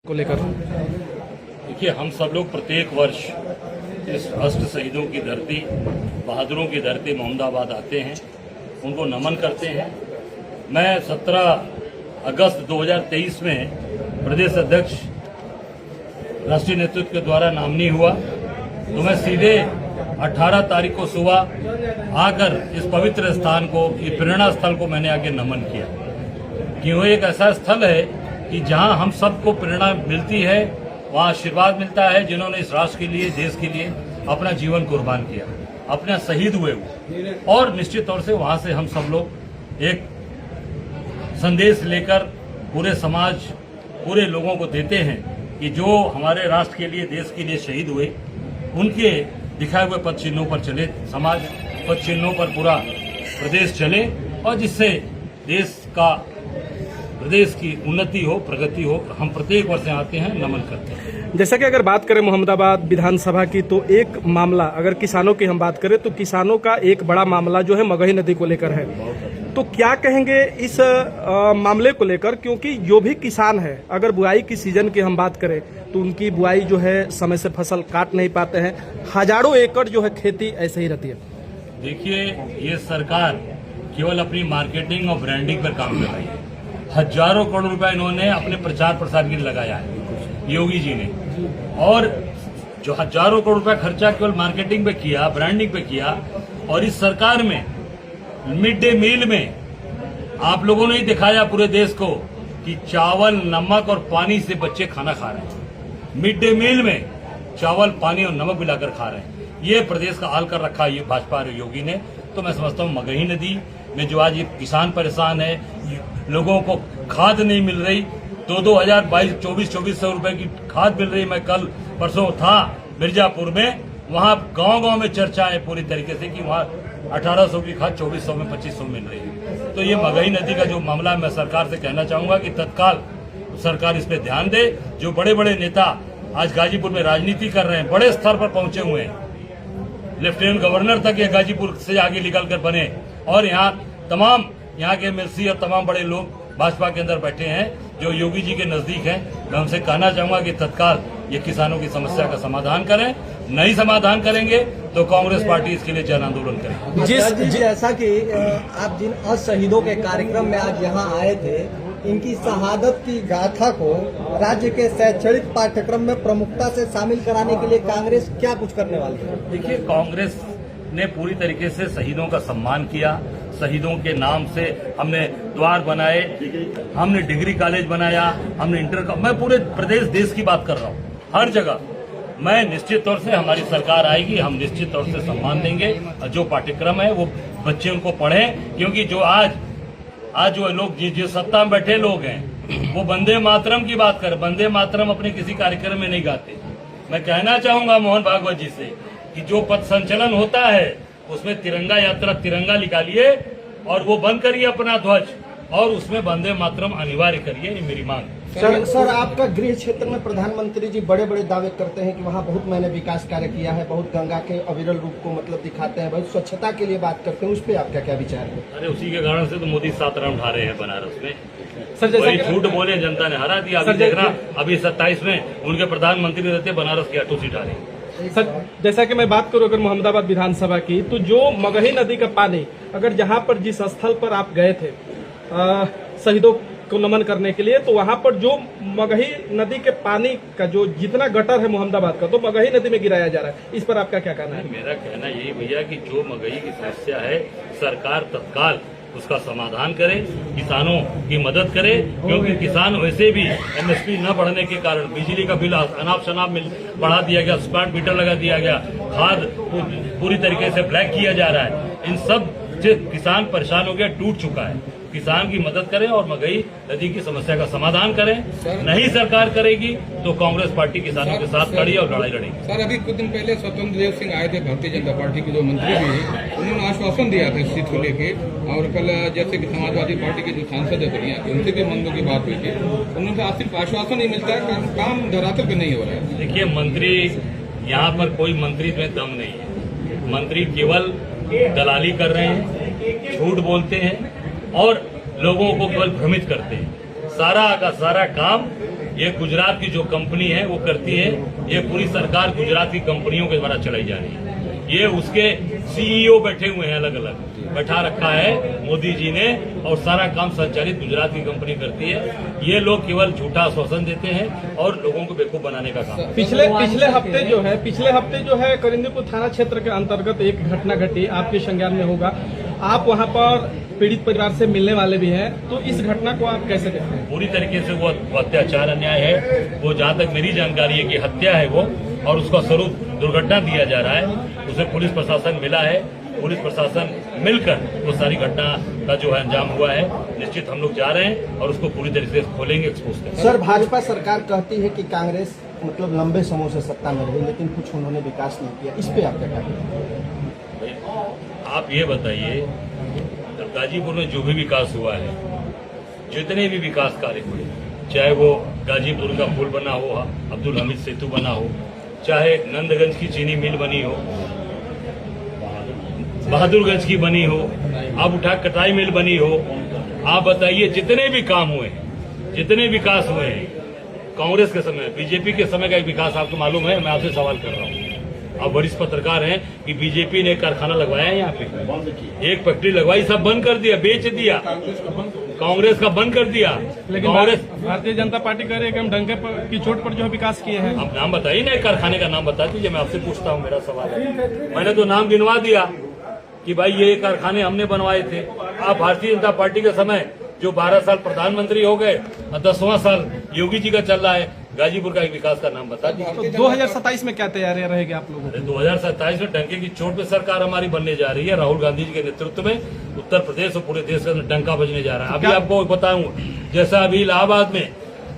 को लेकर देखिए, हम सब लोग प्रत्येक वर्ष इस अष्ट शहीदों की धरती, बहादुरों की धरती मोहम्मदाबाद आते हैं, उनको नमन करते हैं। मैं 17 अगस्त 2023 में प्रदेश अध्यक्ष राष्ट्रीय नेतृत्व के द्वारा नामनी हुआ, तो मैं सीधे 18 तारीख को सुबह आकर इस पवित्र स्थान को, ये प्रेरणा स्थल को मैंने आके नमन किया कि वो एक ऐसा स्थल है कि जहां हम सबको प्रेरणा मिलती है, वहां आशीर्वाद मिलता है। जिन्होंने इस राष्ट्र के लिए, देश के लिए अपना जीवन कुर्बान किया, अपना शहीद हुए वो, और निश्चित तौर से वहां से हम सब लोग एक संदेश लेकर पूरे समाज, पूरे लोगों को देते हैं कि जो हमारे राष्ट्र के लिए, देश के लिए शहीद हुए, उनके दिखाए हुए पद चिन्हों पर चले, समाज पद चिन्हों पर पूरा प्रदेश चले, और जिससे प्रदेश की उन्नति हो, प्रगति हो। हम प्रत्येक वर्ष आते हैं, नमन करते हैं। जैसा कि अगर बात करें मोहम्मदाबाद विधानसभा की, तो एक मामला, अगर किसानों की हम बात करें तो किसानों का एक बड़ा मामला जो है मगही नदी को लेकर है। तो क्या कहेंगे इस मामले को लेकर, क्योंकि जो भी किसान है, अगर बुआई की सीजन की हम बात करें तो उनकी बुआई जो है समय से फसल काट नहीं पाते हैं, हजारों एकड़ जो है खेती ऐसे ही रहती है। देखिए, ये सरकार केवल अपनी मार्केटिंग और ब्रांडिंग पर काम कर रही है। हजारों करोड़ रुपए इन्होंने अपने प्रचार प्रसार के लिए लगाया है योगी जी ने, और जो हजारों करोड़ रुपए खर्चा केवल मार्केटिंग पे किया, ब्रांडिंग पे किया। और इस सरकार में मिड डे मील में आप लोगों ने ही दिखाया पूरे देश को कि चावल, नमक और पानी से बच्चे खाना खा रहे हैं। मिड डे मील में चावल, पानी और नमक मिलाकर खा रहे हैं। ये प्रदेश का हाल कर रखा है ये भाजपा और योगी ने। तो मैं समझता हूँ मगही नदी में जो आज ये किसान परेशान है, लोगों को खाद नहीं मिल रही, 2400 रुपए की खाद मिल रही। मैं कल परसों था मिर्जापुर में, वहां गांव-गांव में चर्चा है पूरी तरीके से कि वहां 1800 की खाद 2400 में, 2500 मिल रही है। तो ये मगही नदी का जो मामला है, मैं सरकार से कहना चाहूंगा कि तत्काल सरकार इस पे ध्यान दे। जो बड़े बड़े नेता आज गाजीपुर में राजनीति कर रहे हैं, बड़े स्तर पर पहुंचे हुए हैं, लेफ्टिनेंट गवर्नर तक ये गाजीपुर से आगे निकल कर बने, और यहाँ के एमएलसी और तमाम बड़े लोग भाजपा के अंदर बैठे हैं जो योगी जी के नजदीक हैं। मैं उनसे कहना चाहूंगा कि तत्काल ये किसानों की समस्या का समाधान करें। नहीं समाधान करेंगे तो कांग्रेस पार्टी इसके लिए जन आंदोलन करेगी। जैसा कि आप जिन शहीदों के कार्यक्रम में आज यहाँ आए थे, इनकी शहादत की गाथा को राज्य के शैक्षणिक पाठ्यक्रम में प्रमुखता से शामिल कराने के लिए कांग्रेस क्या कुछ करने वाली है? देखिए, कांग्रेस ने पूरी तरीके से शहीदों का सम्मान किया। शहीदों के नाम से हमने द्वार बनाए, हमने डिग्री कॉलेज बनाया, हमने मैं पूरे प्रदेश, देश की बात कर रहा हूँ, हर जगह। मैं निश्चित तौर से, हमारी सरकार आएगी, हम निश्चित तौर से सम्मान देंगे। जो पाठ्यक्रम है वो बच्चे उनको पढ़ें, क्योंकि जो आज जो लोग जो सत्ता में बैठे लोग हैं, वो वंदे मातरम की बात करें। वंदे मातरम अपने किसी कार्यक्रम में नहीं गाते। मैं कहना चाहूंगा मोहन भागवत जी से कि जो पथ संचलन होता है उसमें तिरंगा यात्रा, तिरंगा निकालिए और वो बंद करिए अपना ध्वज, और उसमें वंदे मातरम अनिवार्य करिए। ये मेरी मांग है। सर, आपका गृह क्षेत्र में प्रधानमंत्री जी बड़े बड़े दावे करते हैं कि वहाँ बहुत मैंने विकास कार्य किया है, बहुत गंगा के अविरल रूप को दिखाते हैं, बहुत स्वच्छता के लिए बात करते हैं। उस पर आपका क्या विचार है? अरे, उसी के कारण से तो मोदी 7 राउंड हारे हैं बनारस में। सर, वही झूठ बोले, जनता ने हरा दिया। अभी देखना, अभी 27 में उनके प्रधानमंत्री रहते, बनारस की 8 सीट हारी। सर, जैसा कि मैं बात करूं अगर मोहम्मदाबाद विधानसभा की, तो जो मगही नदी का पानी, अगर जहां पर जिस स्थल पर आप गए थे शहीदों को नमन करने के लिए, तो वहां पर जो मगही नदी के पानी का जो जितना गटर है मोहम्मदाबाद का, तो मगही नदी में गिराया जा रहा है। इस पर आपका क्या कहना है? मेरा कहना यही भैया कि जो मगही की समस्या है, सरकार तत्काल उसका समाधान करे, किसानों की मदद करे। क्योंकि किसान वैसे भी एमएसपी न बढ़ने के कारण बिजली का बिल अनाप शनाप बढ़ा दिया गया, स्मार्ट मीटर लगा दिया गया, खाद पूरी तरीके से ब्लैक किया जा रहा है। इन सब से किसान परेशान हो गया, टूट चुका है। किसान की मदद करें और मगही नदी की समस्या का समाधान करें। नहीं सरकार करेगी तो कांग्रेस पार्टी किसानों के साथ खड़ी और लड़ाई लड़ेगी। सर, अभी कुछ दिन पहले स्वतंत्र देव सिंह आए थे, भारतीय जनता पार्टी के जो मंत्री भी हैं, उन्होंने आश्वासन दिया था इस सीट को लेके। और कल जैसे कि समाजवादी पार्टी के जो सांसद है बढ़िया, उनसे भी मंदों की बात हुई थी, उन्होंने सिर्फ आश्वासन नहीं मिलता है, काम धरातल पे नहीं हो रहा है। देखिए, मंत्री, यहाँ पर कोई मंत्री में दम नहीं है। मंत्री केवल दलाली कर रहे हैं, झूठ बोलते हैं और लोगों को केवल भ्रमित करते हैं। सारा का सारा काम ये गुजरात की जो कंपनी है वो करती है, ये पूरी सरकार गुजरात की कंपनियों के द्वारा चलाई जा रही है। ये उसके सीईओ बैठे हुए हैं, अलग अलग बैठा रखा है मोदी जी ने, और सारा काम संचालित गुजरात की कंपनी करती है। ये लोग केवल झूठा आश्वासन देते हैं और लोगों को बेवकूफ बनाने का काम। पिछले हफ्ते जो है करिंदीपुर थाना क्षेत्र के अंतर्गत एक घटना घटी, आपके संज्ञान में होगा। आप वहां पर पीड़ित परिवार से मिलने वाले भी हैं, तो इस घटना को आप कैसे देखते हैं? पूरी तरीके से वो अत्याचार अन्याय है। वो जहाँ तक मेरी जानकारी है कि हत्या है वो, और उसका स्वरूप दुर्घटना दिया जा रहा है। उसे पुलिस प्रशासन मिला है, पुलिस प्रशासन मिलकर वो सारी घटना का जो है अंजाम हुआ है। निश्चित हम लोग जा रहे हैं और उसको पूरी तरीके से खोलेंगे, एक्सपोज करेंगे। सर, भाजपा सरकार कहती है कि कांग्रेस मतलब लंबे समय से सत्ता में रही, लेकिन कुछ उन्होंने विकास नहीं किया, इस पे आप क्या कहेंगे? आप ये बताइए, गाजीपुर में जो भी विकास हुआ है, जितने भी विकास कार्य हुए, चाहे वो गाजीपुर का पुल बना हो, अब्दुल हमीद सेतु बना हो, चाहे नंदगंज की चीनी मिल बनी हो, बहादुरगंज की बनी हो, आप उठा कटाई मिल बनी हो, आप बताइए जितने भी काम हुए हैं, जितने विकास हुए हैं कांग्रेस के समय, बीजेपी के समय का एक विकास आपको मालूम है? मैं आपसे सवाल कर रहा हूँ, आप वरिष्ठ पत्रकार हैं, कि बीजेपी ने कारखाना लगवाया है यहाँ पे, एक फैक्ट्री लगवाई, सब बंद कर दिया, बेच दिया, कांग्रेस का बंद कर दिया। लेकिन कांग्रेस, भारतीय जनता पार्टी कह रही है कि हम डंके की चोट पर जो है विकास किए हैं। आप नाम बताइए ना, एक कारखाने का नाम बता दीजिए, मैं आपसे पूछता हूँ, मेरा सवाल है। मैंने तो नाम गिनवा दिया कि भाई ये कारखाने हमने बनवाए थे। आप भारतीय जनता पार्टी के समय जो 12 साल प्रधानमंत्री हो गए और 10वां साल योगी जी का चल रहा है, गाजीपुर का एक विकास का नाम बता दीजिए। तो 2027 में क्या तैयारियां रहेगी आप लोगों की? 2027 में डंके की चोट पे सरकार हमारी बनने जा रही है। राहुल गांधी जी के नेतृत्व में उत्तर प्रदेश और पूरे देश के अंदर डंका बजने जा रहा है। अभी आपको बताऊं, जैसा अभी इलाहाबाद में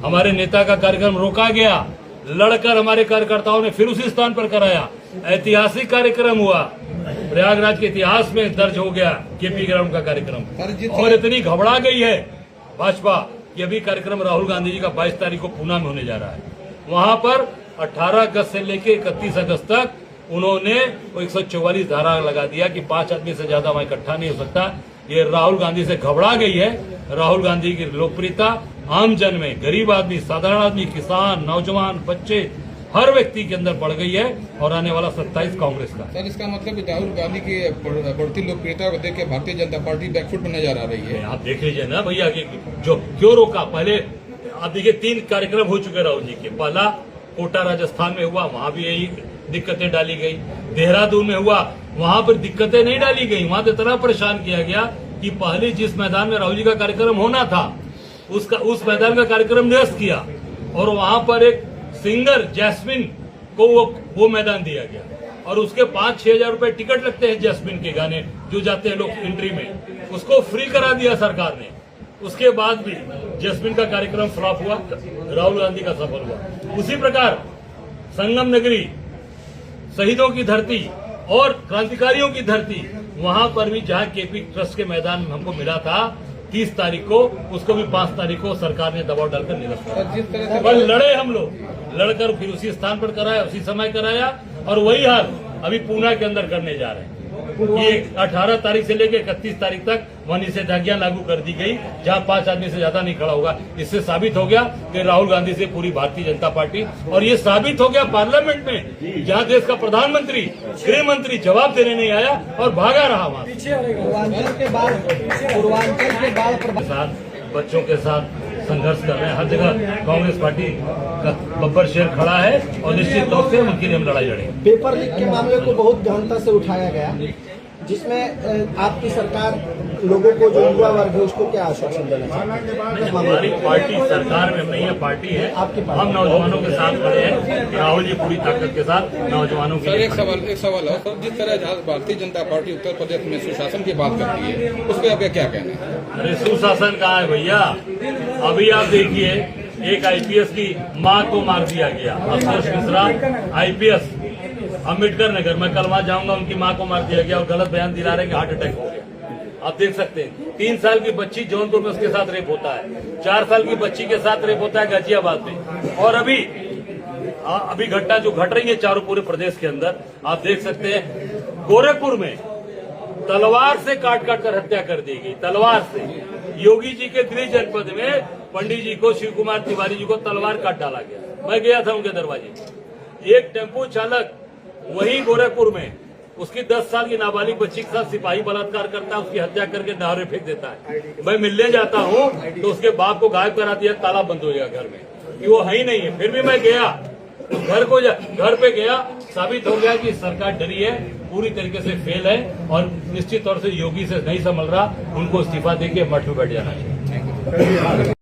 हमारे नेता का कार्यक्रम रोका गया, लड़कर हमारे कार्यकर्ताओं ने फिर उसी स्थान पर कराया, ऐतिहासिक कार्यक्रम हुआ, प्रयागराज के इतिहास में दर्ज हो गया केपी ग्राउंड का कार्यक्रम। और इतनी घबरा गई है भाजपा कि अभी कार्यक्रम राहुल गांधी जी का 22 तारीख को पूना में होने जा रहा है। वहां पर 18 अगस्त से लेकर 31 अगस्त तक उन्होंने 144 धारा लगा दिया कि 5 आदमी से ज्यादा वहां इकट्ठा नहीं हो सकता। ये राहुल गांधी से घबरा गई है। राहुल गांधी की लोकप्रियता आम जन में, गरीब आदमी, साधारण आदमी, किसान, नौजवान, बच्चे, हर व्यक्ति के अंदर बढ़ गई है। और आने वाला 27 कांग्रेस का। सर, इसका मतलब राहुल गांधी की बढ़ती लोकप्रियता को देख के भारतीय जनता पार्टी बैकफुट में नजर आ रही है। आप देख लीजिए ना भैया कि जो क्यों रोका। पहले आप देखिए 3 कार्यक्रम हो चुके राहुल जी के। पहला कोटा राजस्थान में हुआ, वहां भी यही दिक्कतें डाली गई। देहरादून में हुआ, वहां पर दिक्कतें नहीं डाली गई। वहां तो इतना परेशान किया गया कि पहले जिस मैदान में राहुल जी का कार्यक्रम होना था उस मैदान का कार्यक्रम निरस्त किया, और वहां पर एक सिंगर जैस्मिन को वो मैदान दिया गया। और उसके 5-6 हजार रुपए टिकट लगते हैं जैस्मिन के गाने जो जाते हैं लोग एंट्री में, उसको फ्री करा दिया सरकार ने। उसके बाद भी जैस्मिन का कार्यक्रम फ्लॉप हुआ, राहुल गांधी का सफल हुआ। उसी प्रकार संगम नगरी, शहीदों की धरती और क्रांतिकारियों की धरती, वहां पर भी जहां केपी ट्रस्ट के मैदान में हमको मिला था 30 तारीख को, उसको भी 5 तारीख को सरकार ने दबाव डालकर निरस्त और जिस तरह से पर लड़े हम लोग, लड़कर फिर उसी स्थान पर कराया, उसी समय कराया। और वही हाल अभी पूना के अंदर करने जा रहे हैं। ये 18 तारीख से लेकर 31 तारीख तक वहां निषेधाज्ञा लागू कर दी गई, जहां 5 आदमी से ज्यादा नहीं खड़ा होगा। इससे साबित हो गया कि राहुल गांधी से पूरी भारतीय जनता पार्टी, और ये साबित हो गया पार्लियामेंट में, जहां देश का प्रधानमंत्री, गृह मंत्री जवाब देने नहीं आया और भागा रहा वहां। पूर्वांचल के बाढ़ साथ बच्चों के साथ संघर्ष कर रहे हैं। हर जगह कांग्रेस पार्टी का बब्बर शेर खड़ा है और निश्चित तौर से उनके लिए हम लड़ाई लड़ेंगे। पेपर लीक के मामले को बहुत गहनता से उठाया गया, जिसमें आपकी सरकार लोगों को, जो युवा वर्ग है, उसको क्या आश्वासन देना चाहती है? हमारी पार्टी सरकार में नहीं है, पार्टी है। हम नौजवानों के साथ खड़े हैं। राहुल जी पूरी ताकत के साथ नौजवानों के सर, लिए एक सवाल है सर, जिस तरह भारतीय जनता पार्टी उत्तर प्रदेश में सुशासन की बात करती है, उस पर आपका क्या कहना है? अरे सुशासन कहाँ है भैया? अभी आप देखिए, एक आईपीएस की मां को मार दिया गया, अफसोस मिश्रा आईपीएस, अम्बेडकर नगर। मैं कल वहां जाऊंगा, उनकी मां को मार दिया गया और गलत बयान दिला रहे हैं कि हार्ट अटैक हो गया। आप देख सकते हैं 3 साल की बच्ची जौनपुर में, उसके साथ रेप होता है। 4 साल की बच्ची के साथ रेप होता है गाजियाबाद में। और अभी घटना जो घट रही है चारों पूरे प्रदेश के अंदर, आप देख सकते हैं गोरखपुर में तलवार से काट काट कर हत्या कर दी गई, तलवार से। योगी जी के गृह जनपद में पंडित जी को, शिव कुमार तिवारी जी को तलवार काट डाला गया। मैं गया था उनके दरवाजे। एक टेम्पो चालक वही गोरखपुर में उसकी 10 साल की नाबालिग बच्ची के साथ सिपाही बलात्कार करता है, उसकी हत्या करके नहर में फेंक देता है। मैं मिलने जाता हूँ तो उसके बाप को गायब करा दिया, ताला बंद हो गया घर में कि वो है ही नहीं है। फिर भी मैं गया तो घर पे गया, साबित हो गया कि सरकार डरी है, पूरी तरीके से फेल है और निश्चित तौर से योगी से नहीं संभल रहा, उनको इस्तीफा देके मठ में बैठ जाना चाहिए।